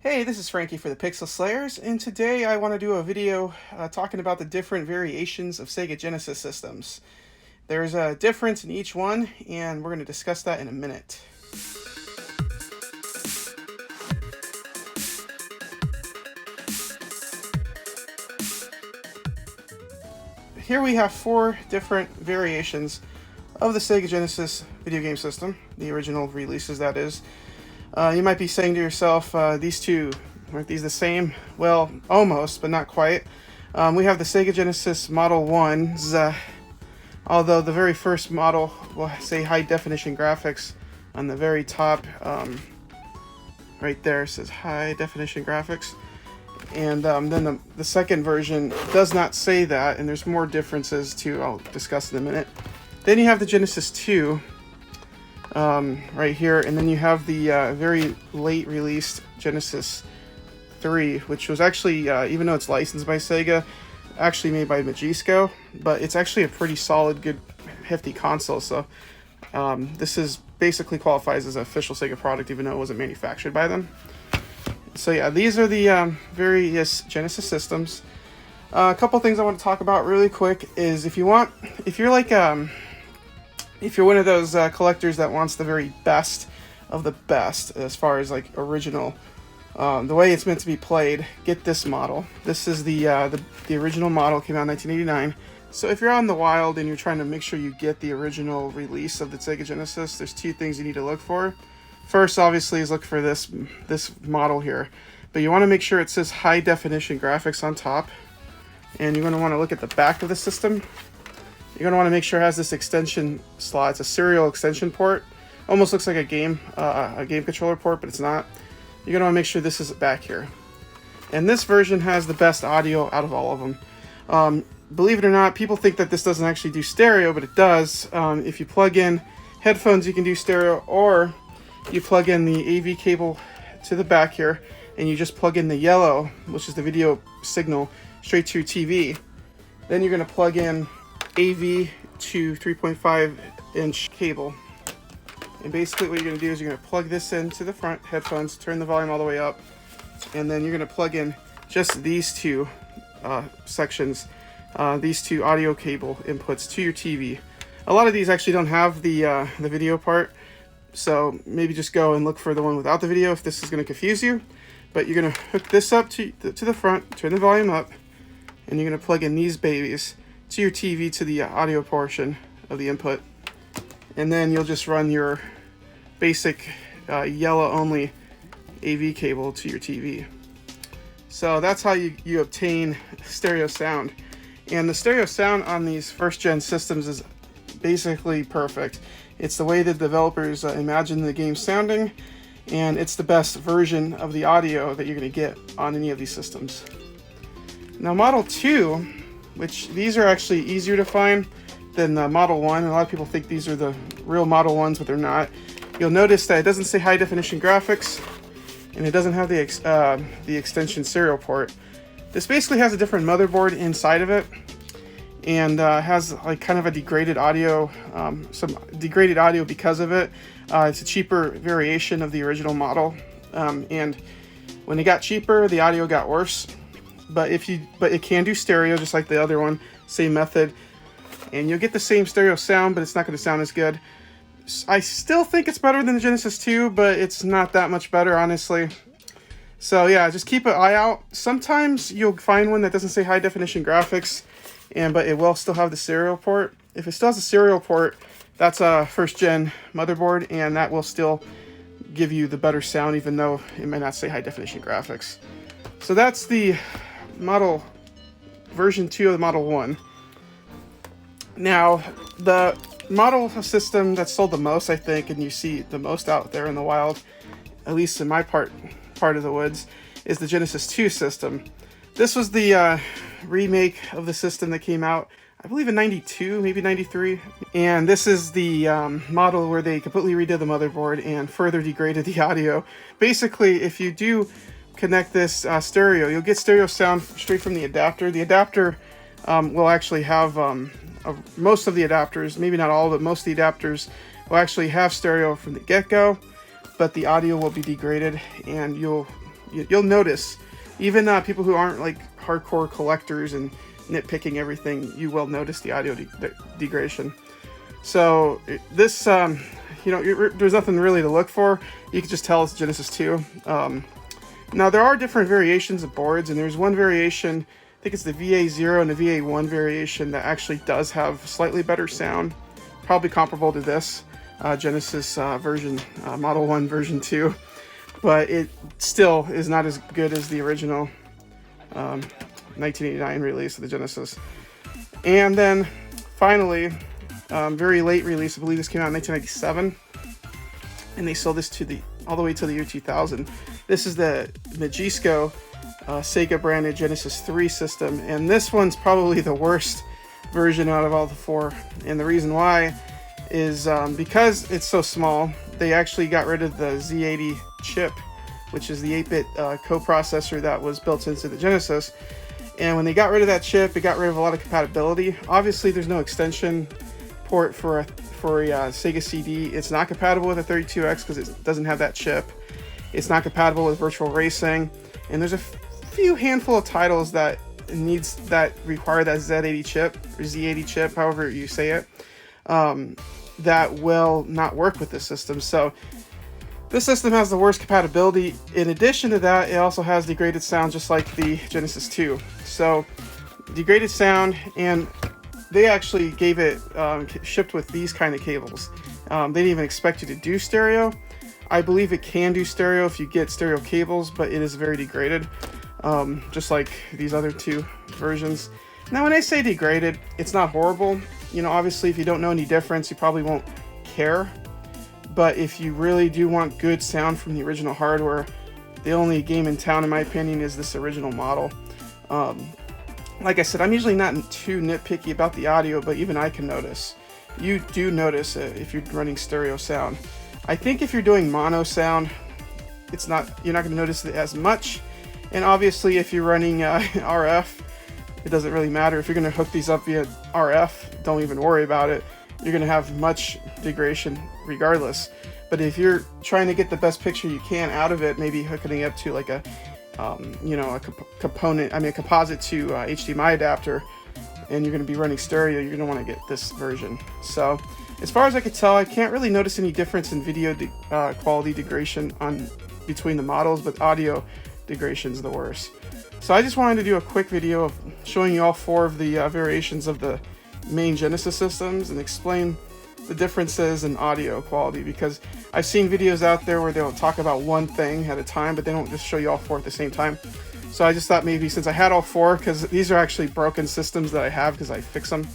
Hey, this is Frankie for the Pixel Slayers, and today I want to do a video talking about the different variations of Sega Genesis systems. There's a difference in each one, and we're going to discuss that in a minute. Here we have 4 different variations of the Sega Genesis video game system, the original releases that is. You might be saying to yourself, these two, aren't these the same? Well, almost, but not quite. We have the Sega Genesis Model 1s, although the very first model will say high definition graphics on the very top. Right there says high definition graphics. And then the second version does not say that, and there's more differences too, I'll discuss in a minute. Then you have the Genesis 2. Right here, and then you have the very late released Genesis 3, which was actually, even though it's licensed by Sega, actually made by Medusa, but it's actually a pretty solid, good, hefty console, so this is basically qualifies as an official Sega product, even though it wasn't manufactured by them. So yeah, these are the various Genesis systems. A couple things I want to talk about really quick is if you're one of those collectors that wants the very best of the best as far as like original, the way it's meant to be played, get this model. This is the original model, came out in 1989. So if you're out in the wild and you're trying to make sure you get the original release of the Sega Genesis, there's 2 things you need to look for. First, obviously, is look for this model here, but you want to make sure it says high definition graphics on top, and you're going to want to look at the back of the system. You're going to want to make sure it has this extension slot. It's a serial extension port. Almost looks like a game controller port, but it's not. You're going to want to make sure this is back here. And this version has the best audio out of all of them. Believe it or not, people think that this doesn't actually do stereo, but it does. If you plug in headphones, you can do stereo, or you plug in the AV cable to the back here, and you just plug in the yellow, which is the video signal, straight to your TV. Then you're going to plug in AV to 3.5 inch cable, and basically what you're going to do is you're going to plug this into the front headphones, turn the volume all the way up, and then you're going to plug in just these 2 sections, these 2 audio cable inputs to your TV. A lot of these actually don't have the video part, so maybe just go and look for the one without the video if this is going to confuse you. But you're going to hook this up to the front, turn the volume up, and you're going to plug in these babies to your TV, to the audio portion of the input, and then you'll just run your basic yellow only AV cable to your TV. So that's how you obtain stereo sound, and the stereo sound on these first gen systems is basically perfect. It's the way the developers imagine the game sounding, and it's the best version of the audio that you're going to get on any of these systems. Now Model 2, which these are actually easier to find than the Model 1. A lot of people think these are the real Model 1s, but they're not. You'll notice that it doesn't say high definition graphics, and it doesn't have the extension serial port. This basically has a different motherboard inside of it, and has like kind of a degraded audio, some degraded audio because of it. It's a cheaper variation of the original model, and when it got cheaper, the audio got worse. But it can do stereo just like the other one, same method, and you'll get the same stereo sound, but it's not going to sound as good. I still think it's better than the Genesis 2, but it's not that much better, honestly. So yeah, just keep an eye out. Sometimes you'll find one that doesn't say high definition graphics, but it will still have the serial port. If it still has a serial port, that's a first gen motherboard, and that will still give you the better sound, even though it might not say high definition graphics. So that's the model version 2 of the Model 1. Now, the model system that sold the most, I think, and you see the most out there in the wild, at least in my part of the woods, is the Genesis 2 system. This was the remake of the system that came out, I believe, in 92, maybe 93. And this is the model where they completely redid the motherboard and further degraded the audio. Basically, if you do connect this stereo, you'll get stereo sound straight from the adapter. The adapter will actually have most of the adapters, maybe not all, but most of the adapters will actually have stereo from the get-go, but the audio will be degraded, and you'll you'll notice, even people who aren't like hardcore collectors and nitpicking everything, you will notice the audio degradation. So this, there's nothing really to look for. You can just tell it's Genesis 2. Now there are different variations of boards, and there's one variation, I think it's the VA0 and the VA1 variation, that actually does have slightly better sound, probably comparable to this Genesis version, Model 1 version 2, but it still is not as good as the original 1989 release of the Genesis. And then finally, very late release, I believe this came out in 1997, and they sold this all the way to the year 2000. This is the Medusa Sega branded Genesis 3 system, and this one's probably the worst version out of all the four. And the reason why is because it's so small, they actually got rid of the Z80 chip, which is the 8-bit coprocessor that was built into the Genesis. And when they got rid of that chip, it got rid of a lot of compatibility. Obviously, there's no extension port for a Sega CD. It's not compatible with a 32X because it doesn't have that chip. It's not compatible with virtual racing, and there's a few handful of titles that require that Z80 chip or Z80 chip, however you say it, that will not work with this system. So this system has the worst compatibility. In addition to that, it also has degraded sound, just like the Genesis 2. So degraded sound, and they actually gave it shipped with these kind of cables. They didn't even expect you to do stereo. I believe it can do stereo if you get stereo cables, but it is very degraded, just like these other two versions. Now, when I say degraded, it's not horrible. Obviously, if you don't know any difference, you probably won't care. But if you really do want good sound from the original hardware, the only game in town, in my opinion, is this original model. Like I said, I'm usually not too nitpicky about the audio, but even I can notice. You do notice it if you're running stereo sound. I think if you're doing mono sound, you're not going to notice it as much. And obviously, if you're running RF, it doesn't really matter. If you're going to hook these up via RF, don't even worry about it. You're going to have much degradation regardless. But if you're trying to get the best picture you can out of it, maybe hooking it up to like a composite to HDMI adapter, and you're going to be running stereo, you're going to want to get this version. So as far as I could tell, I can't really notice any difference in video quality degradation between the models, but audio degradation is the worst. So I just wanted to do a quick video of showing you all four of the variations of the main Genesis systems and explain the differences in audio quality, because I've seen videos out there where they'll talk about one thing at a time, but they don't just show you all four at the same time. So I just thought maybe since I had all four, because these are actually broken systems that I have because I fix them.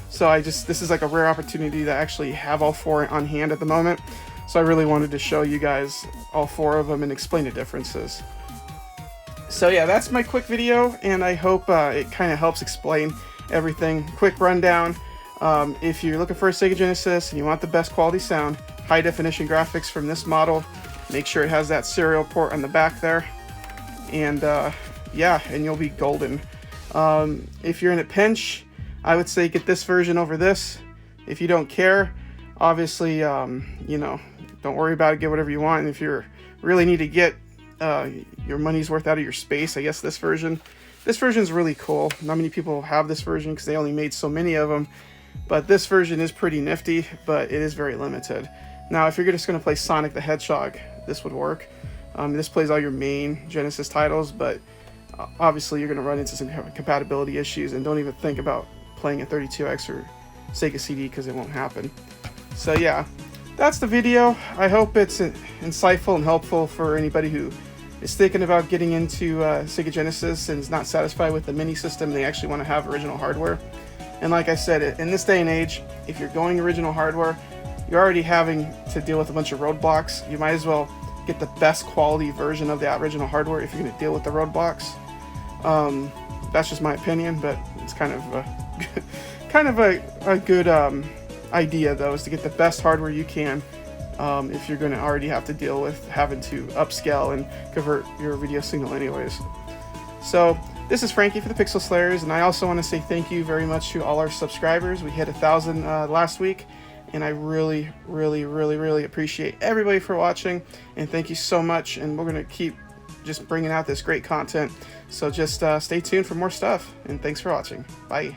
So this is like a rare opportunity to actually have all four on hand at the moment. So I really wanted to show you guys all four of them and explain the differences. So yeah, that's my quick video, and I hope it kind of helps explain everything. Quick rundown. If you're looking for a Sega Genesis and you want the best quality sound, high definition graphics from this model, make sure it has that serial port on the back there, and yeah, and you'll be golden. If you're in a pinch, I would say get this version over this. If you don't care, obviously, don't worry about it, get whatever you want. And if you really need to get your money's worth out of your space, I guess this version is really cool. Not many people have this version because they only made so many of them. But this version is pretty nifty, but it is very limited. Now, if you're just going to play Sonic the Hedgehog, this would work. This plays all your main Genesis titles, but obviously you're going to run into some compatibility issues, and don't even think about playing a 32X or Sega CD because it won't happen. So yeah, that's the video. I hope it's insightful and helpful for anybody who is thinking about getting into Sega Genesis and is not satisfied with the mini system. They actually want to have original hardware. And like I said, in this day and age, if you're going original hardware, you're already having to deal with a bunch of roadblocks. You might as well get the best quality version of the original hardware if you're going to deal with the roadblocks. That's just my opinion, but it's kind of a good idea, though, is to get the best hardware you can if you're going to already have to deal with having to upscale and convert your video signal anyways. So this is Frankie for the Pixel Slayers, and I also want to say thank you very much to all our subscribers. We hit 1,000 last week, and I really, really, really, really appreciate everybody for watching, and thank you so much. And we're going to keep just bringing out this great content. So just stay tuned for more stuff, and thanks for watching. Bye.